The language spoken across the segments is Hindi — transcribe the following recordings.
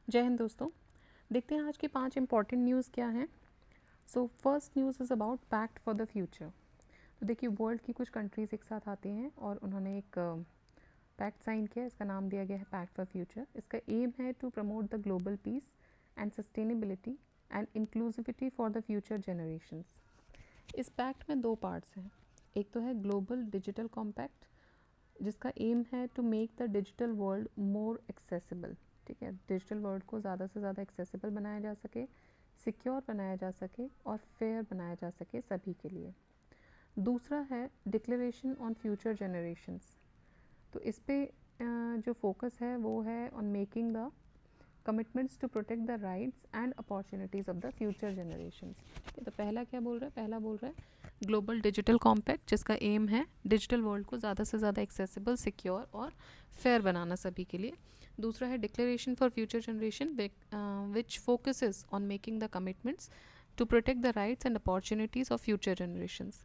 जय हिंद दोस्तों। देखते हैं आज की 5 इम्पॉर्टेंट न्यूज़ क्या हैं। So first news is about pact for the future. तो देखिए वर्ल्ड की कुछ कंट्रीज़ एक साथ आती हैं और उन्होंने एक पैक्ट साइन किया। इसका नाम दिया गया है पैक्ट फॉर फ्यूचर। इसका एम है to promote the global peace and sustainability and inclusivity for the future generations. इस पैक्ट में 2 पार्ट्स हैं। एक तो है ग्लोबल डिजिटल कॉम्पैक्ट, जिसका एम है to make the digital world more accessible. ठीक है, डिजिटल वर्ल्ड को ज़्यादा से ज़्यादा एक्सेसिबल बनाया जा सके, सिक्योर बनाया जा सके और फेयर बनाया जा सके सभी के लिए। दूसरा है डिक्लेरेशन ऑन फ्यूचर जनरेशंस। तो इस पे जो फोकस है वो है on making the commitments to protect the rights and opportunities of the future generations. तो पहला क्या बोल रहा है? पहला बोल रहा है ग्लोबल डिजिटल कॉम्पैक्ट, जिसका एम है डिजिटल वर्ल्ड को ज़्यादा से ज़्यादा एक्सेसिबल, सिक्योर और फेयर बनाना सभी के लिए। दूसरा है declaration for future generation which focuses on making the commitments to protect the rights and opportunities of future generations.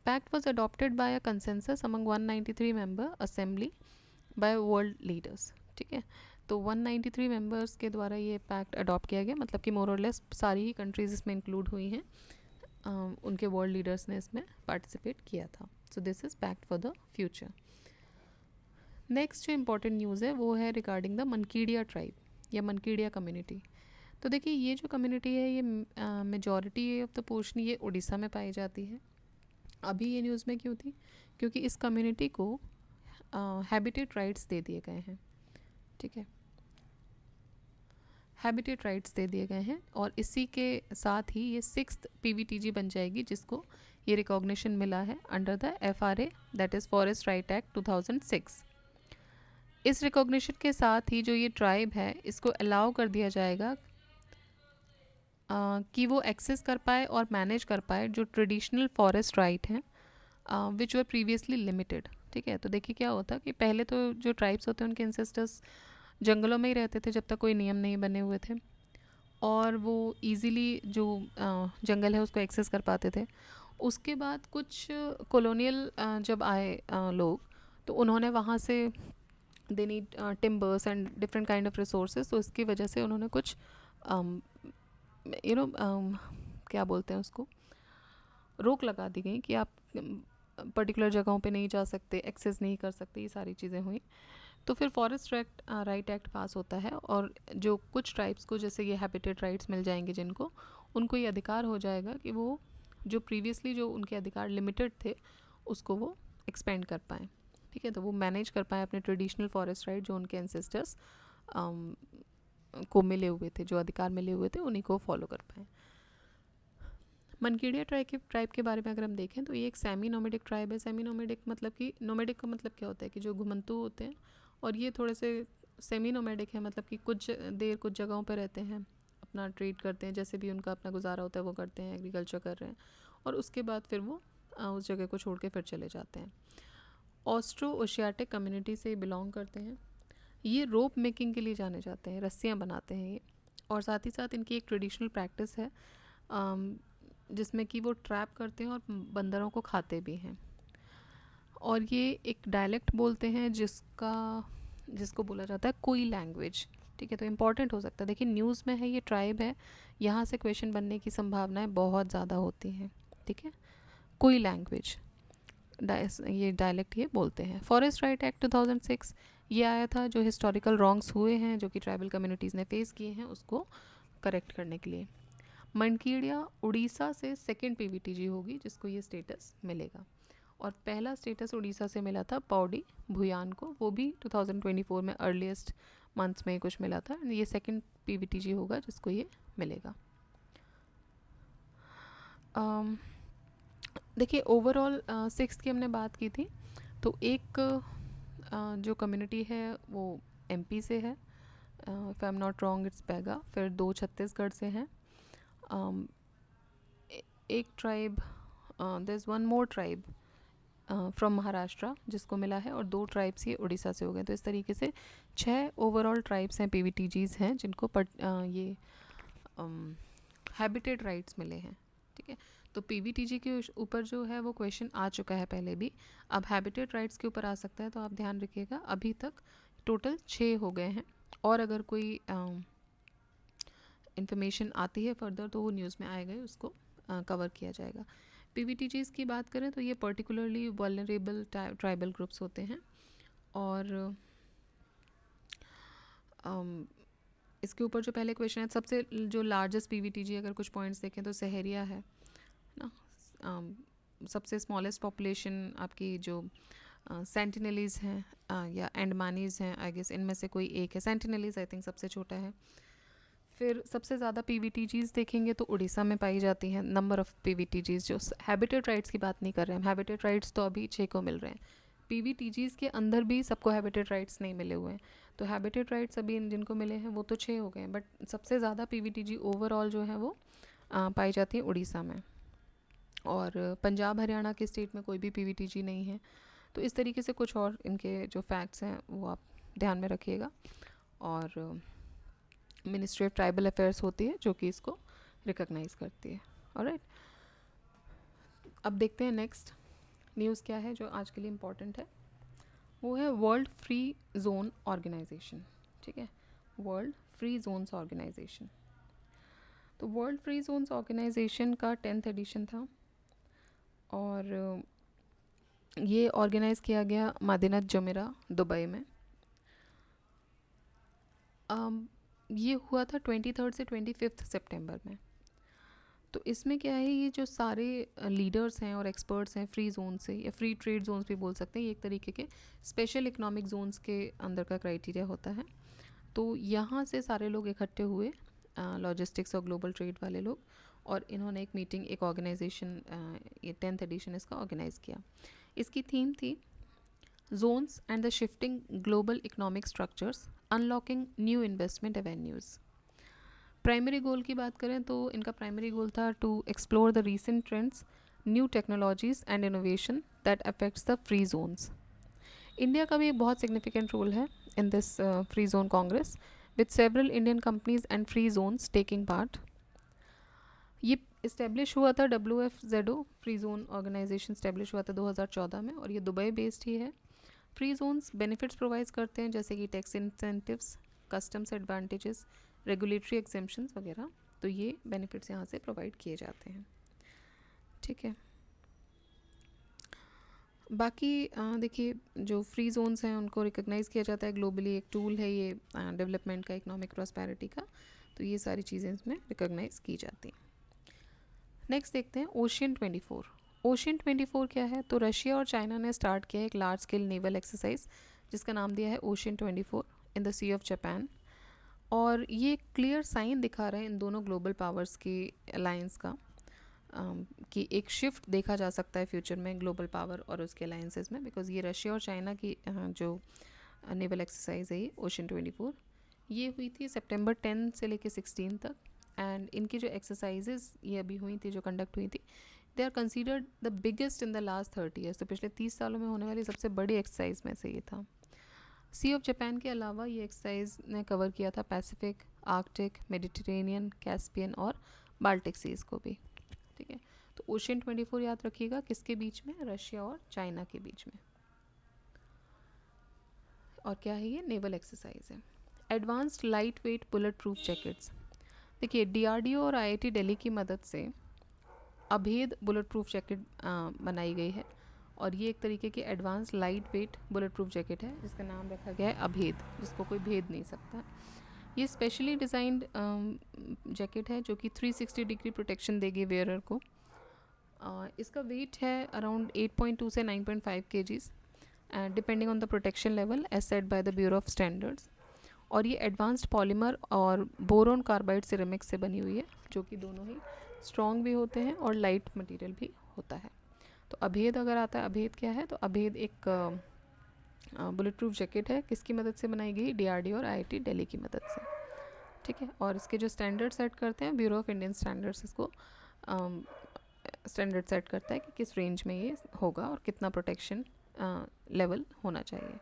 Pact was adopted by a consensus among 193 member assembly by world leaders. ठीक है, तो 193 मेंबर्स के द्वारा ये पैक्ट अडॉप्ट किया गया, मतलब कि मोर और लेस सारी ही कंट्रीज़ इसमें इंक्लूड हुई हैं। उनके वर्ल्ड लीडर्स ने इसमें पार्टिसिपेट किया था। So this is pact for the future. Next जो इम्पॉर्टेंट न्यूज़ है वो है रिगार्डिंग द मनकीडिया ट्राइब या मनकीडिया कम्युनिटी। तो देखिए ये जो कम्युनिटी है ये मेजॉरिटी ऑफ द पोर्शन ये उड़ीसा में पाई जाती है। अभी ये न्यूज़ में क्यों थी? क्योंकि इस कम्युनिटी को हैबिटेट राइट्स दे दिए गए हैं। ठीक है, हैबिटेट राइट्स दे दिए गए हैं और इसी के साथ ही ये 6th PVTG बन जाएगी, जिसको ये रिकॉग्निशन मिला है under the FRA, that is forest right act 2006। इस रिकॉग्निशन के साथ ही जो ये ट्राइब है इसको अलाउ कर दिया जाएगा कि वो एक्सेस कर पाए और मैनेज कर पाए जो ट्रेडिशनल फॉरेस्ट राइट हैं विच वर प्रीवियसली लिमिटेड। ठीक है, तो देखिए क्या होता कि पहले तो जो ट्राइब्स होते हैं उनके एंसेस्टर्स जंगलों में ही रहते थे जब तक कोई नियम नहीं बने हुए थे, और वो इजीली जो जंगल है उसको एक्सेस कर पाते थे। उसके बाद कुछ कॉलोनियल जब आए लोग, तो उन्होंने वहाँ से they need timbers and different kind of resources, तो इसकी वजह से उन्होंने कुछ क्या बोलते हैं उसको, रोक लगा दी गई कि आप पर्टिकुलर जगहों पे नहीं जा सकते, एक्सेस नहीं कर सकते, ये सारी चीज़ें हुई। तो फिर फॉरेस्ट राइट एक्ट पास होता है और जो कुछ ट्राइब्स को जैसे ये हैबिटेट राइट्स मिल जाएंगे जिनको, उनको ये अधिकार हो जाएगा कि वो जो प्रीवियसली जो उनके अधिकार लिमिटेड थे उसको वो एक्सपेंड कर पाएँ। ठीक है, तो वो मैनेज कर पाएँ अपने ट्रेडिशनल फॉरेस्ट राइट जो उनके एंसेस्टर्स को मिले हुए थे, जो अधिकार मिले हुए थे उन्हीं को फॉलो कर पाएँ। मनकीडिया ट्राइब के बारे में अगर हम देखें तो ये एक सेमी नोमेडिक ट्राइब है। सेमी नोमेडिक मतलब कि नोमेडिक का मतलब क्या होता है कि जो घुमंतू होते हैं, और ये थोड़े से सेमी नोमेडिक है, मतलब कि कुछ देर कुछ जगहों पर रहते हैं, अपना ट्रीट करते हैं, जैसे भी उनका अपना गुजारा होता है वो करते हैं, एग्रीकल्चर कर रहे हैं, और उसके बाद फिर वो उस जगह को छोड़ के फिर चले जाते हैं। ऑस्ट्रो ओशियाटिक कम्युनिटी से बिलोंग करते हैं। ये रोप मेकिंग के लिए जाने जाते हैं, रस्सियाँ बनाते हैं ये, और साथ ही साथ इनकी एक ट्रेडिशनल प्रैक्टिस है जिसमें कि वो ट्रैप करते हैं और बंदरों को खाते भी हैं। और ये एक डायलेक्ट बोलते हैं जिसको बोला जाता है कोई लैंग्वेज। ठीक है, तो इम्पॉर्टेंट हो सकता है। देखिए न्यूज़ में है, ये ट्राइब है, यहाँ से क्वेश्चन बनने की संभावनाएं बहुत ज़्यादा होती हैं। ठीक है, कोई लैंग्वेज, ये डायलेक्ट ये बोलते हैं। फॉरेस्ट राइट एक्ट 2006 ये आया था, जो हिस्टोरिकल रॉन्ग्स हुए हैं जो कि ट्राइबल कम्युनिटीज़ ने फेस किए हैं उसको करेक्ट करने के लिए। मनकीडिया उड़ीसा से 2nd PVTG होगी जिसको ये स्टेटस मिलेगा, और पहला स्टेटस उड़ीसा से मिला था पौड़ी भुयान को, वो भी 2024 में अर्लीस्ट मंथ्स में कुछ मिला था। ये 2nd PVTG होगा जिसको ये मिलेगा। देखिए ओवरऑल 6th की हमने बात की थी, तो एक जो कम्युनिटी है वो MP से है, if I am not wrong it's Baiga, फिर 2 छत्तीसगढ़ से हैं, एक tribe, there is one more tribe from Maharashtra जिसको मिला है, और 2 ट्राइब्स ये उड़ीसा से हो गए। तो इस तरीके से 6 ओवरऑल ट्राइब्स हैं, PVTGs हैं, जिनको ये हैबिटेट राइट्स मिले हैं। ठीक है, तो PVTG के ऊपर जो है वो क्वेश्चन आ चुका है पहले भी, अब हैबिटेट राइट्स के ऊपर आ सकता है, तो आप ध्यान रखिएगा। अभी तक टोटल 6 हो गए हैं, और अगर कोई इन्फॉर्मेशन आती है फर्दर तो वो न्यूज़ में आएगा, उसको कवर किया जाएगा। पीवीटीजीज़ की बात करें तो ये पर्टिकुलरली वल्नरेबल ट्राइबल ग्रुप्स होते हैं, और इसके ऊपर जो पहले क्वेश्चन है, सबसे जो लार्जेस्ट पीवीटीजी अगर कुछ पॉइंट्स देखें तो सहरिया है ना। सबसे स्मॉलेस्ट पॉपुलेशन आपकी जो सेंटिनलीज़ हैं या एंडमानीज़ हैं, आई गेस इनमें से कोई एक है। सेंटिनलीज़ आई थिंक सबसे छोटा है। फिर सबसे ज़्यादा पीवीटीजीज़ देखेंगे तो उड़ीसा में पाई जाती हैं। नंबर ऑफ़ पीवीटीजीज़, जो हैबिटेट राइट्स की बात नहीं कर रहे हैं, हैबिटेट राइट्स तो अभी 6 को मिल रहे हैं। पीवीटीजीज़ के अंदर भी सबको हैबिटेट राइट्स नहीं मिले हुए हैं, तो हैबिटेट राइट्स अभी जिनको मिले हैं वो तो 6 हो गए हैं, बट सबसे ज़्यादा पीवीटीजी ओवरऑल जो है वो पाई जाती है उड़ीसा में, और पंजाब हरियाणा के स्टेट में कोई भी पीवीटीजी नहीं है। तो इस तरीके से कुछ और इनके जो फैक्ट्स हैं वो आप ध्यान में रखिएगा। और मिनिस्ट्री ऑफ ट्राइबल अफेयर्स होती है जो कि इसको रिकॉग्नाइज करती है। ऑलराइट, अब देखते हैं नेक्स्ट न्यूज़ क्या है जो आज के लिए इम्पॉर्टेंट है। वो है वर्ल्ड फ्री जोन ऑर्गेनाइजेशन। ठीक है, वर्ल्ड फ्री जोन्स ऑर्गेनाइजेशन। तो वर्ल्ड फ्री जोन्स ऑर्गेनाइजेशन का 10th एडिशन था, और ये ऑर्गेनाइज़ किया गया मदीनत जुमेरा दुबई में। ये हुआ था 23 से 25 सितंबर में। तो इसमें क्या है, ये जो सारे लीडर्स हैं और एक्सपर्ट्स हैं फ्री जोन से, या फ्री ट्रेड जोन्स भी बोल सकते हैं, ये एक तरीके के स्पेशल इकोनॉमिक जोन्स के अंदर का क्राइटेरिया होता है। तो यहाँ से सारे लोग इकट्ठे हुए, लॉजिस्टिक्स और ग्लोबल ट्रेड वाले लोग, और इन्होंने एक मीटिंग, एक ऑर्गेनाइजेशन, ये 10th एडिशन इसका ऑर्गेनाइज़ किया। इसकी थीम थी zones and the shifting global economic structures, unlocking new investment avenues. Primary goal की बात करें तो इनका प्राइमरी गोल था to explore the recent trends, new technologies and innovation that affects the free zones. India का भी एक बहुत सिग्निफिकेंट रोल है in this free zone congress, with several Indian companies and free zones taking part. ये इस्टेब्लिश हुआ था, WFZO free zone organization establish हुआ था 2014 में, और ये दुबई बेस्ड ही है। फ्री जोन्स बेनिफिट्स प्रोवाइड करते हैं जैसे कि tax incentives, customs advantages, regulatory exemptions वगैरह। तो ये बेनिफिट्स यहाँ से प्रोवाइड किए जाते हैं। ठीक है, बाकी देखिए जो फ्री जोन्स हैं उनको रिकॉग्नाइज़ किया जाता है ग्लोबली, एक टूल है ये डेवलपमेंट का, इकोनॉमिक प्रॉस्पेरिटी का। तो ये सारी चीज़ें इसमें रिकॉग्नाइज़ की जाती हैं। नेक्स्ट देखते हैं ओशियन 24। ओशियन 24 क्या है, तो रशिया और चाइना ने स्टार्ट किया एक लार्ज स्केल नेवल एक्सरसाइज जिसका नाम दिया है ocean 24 in the sea of Japan. और ये क्लियर साइन दिखा रहे हैं इन दोनों ग्लोबल पावर्स की अलायंस का, कि एक शिफ्ट देखा जा सकता है फ्यूचर में ग्लोबल पावर और उसके अलायंसेस में, बिकॉज ये रशिया और चाइना की जो नेवल एक्सरसाइज है ये ओशियन 24, ये हुई थी सितंबर 10 से लेकर 16 तक। एंड इनकी जो एक्सरसाइजेज ये अभी हुई थी, जो कंडक्ट हुई थी, they are considered the biggest in the last 30 years. तो पिछले 30 सालों में होने वाली सबसे बड़ी एक्सरसाइज में से ये था। सी ऑफ जापान के अलावा ये एक्सरसाइज ने कवर किया था पैसिफिक, आर्कटिक, मेडिटेरेनियन, कैस्पियन और बाल्टिक सीज को भी। ठीक है, तो ओशियन 24 याद रखिएगा, किसके बीच में, रशिया और चाइना के बीच में। और क्या है ये, नेवल एक्सरसाइज है। Advanced light weight bullet proof jackets. देखिए DRDO और IIT दिल्ली की मदद से अभेद बुलेट प्रूफ जैकेट बनाई गई है, और ये एक तरीके की advance light weight bullet proof jacket है जिसका नाम रखा गया है अभेद, जिसको कोई भेद नहीं सकता। ये स्पेशली डिज़ाइंड जैकेट है जो कि 360 डिग्री प्रोटेक्शन देगी वेयरर को। इसका वेट है अराउंड 8.2 से 9.5 kgs, depending on the protection level as set by the Bureau of Standards. और ये एडवांस्ड पॉलीमर और बोरोन कार्बाइड सिरेमिक्स से बनी हुई है, जो कि दोनों ही स्ट्रॉन्ग भी होते हैं और लाइट मटेरियल भी होता है। तो अभेद अगर आता है, अभेद क्या है, तो अभेद एक बुलेट प्रूफ जैकेट है, किसकी मदद से बनाई गई, DRDO और IIT दिल्ली की मदद से। ठीक है, और इसके जो स्टैंडर्ड सेट करते हैं, ब्यूरो ऑफ इंडियन स्टैंडर्ड्स इसको स्टैंडर्ड सेट करता है कि किस रेंज में ये होगा और कितना प्रोटेक्शन लेवल होना चाहिए।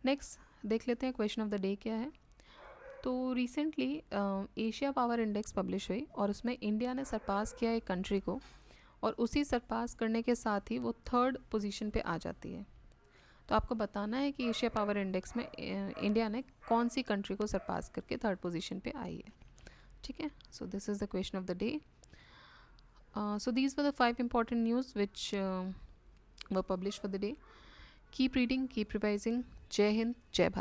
नेक्स्ट देख लेते हैं क्वेश्चन ऑफ द डे क्या है। तो recently Asia power index publish हुई और उसमें इंडिया ने सरपास किया एक कंट्री को, और उसी सरपास करने के साथ ही वो 3rd पोजीशन पे आ जाती है। तो आपको बताना है कि एशिया पावर इंडेक्स में इंडिया ने कौन सी कंट्री को सरपास करके 3rd पोजीशन पे आई है। ठीक है. सो this is the question of the day. So these were the 5 important news which were published for the day. Keep reading, keep revising. Jai Hind, Jai Bharat.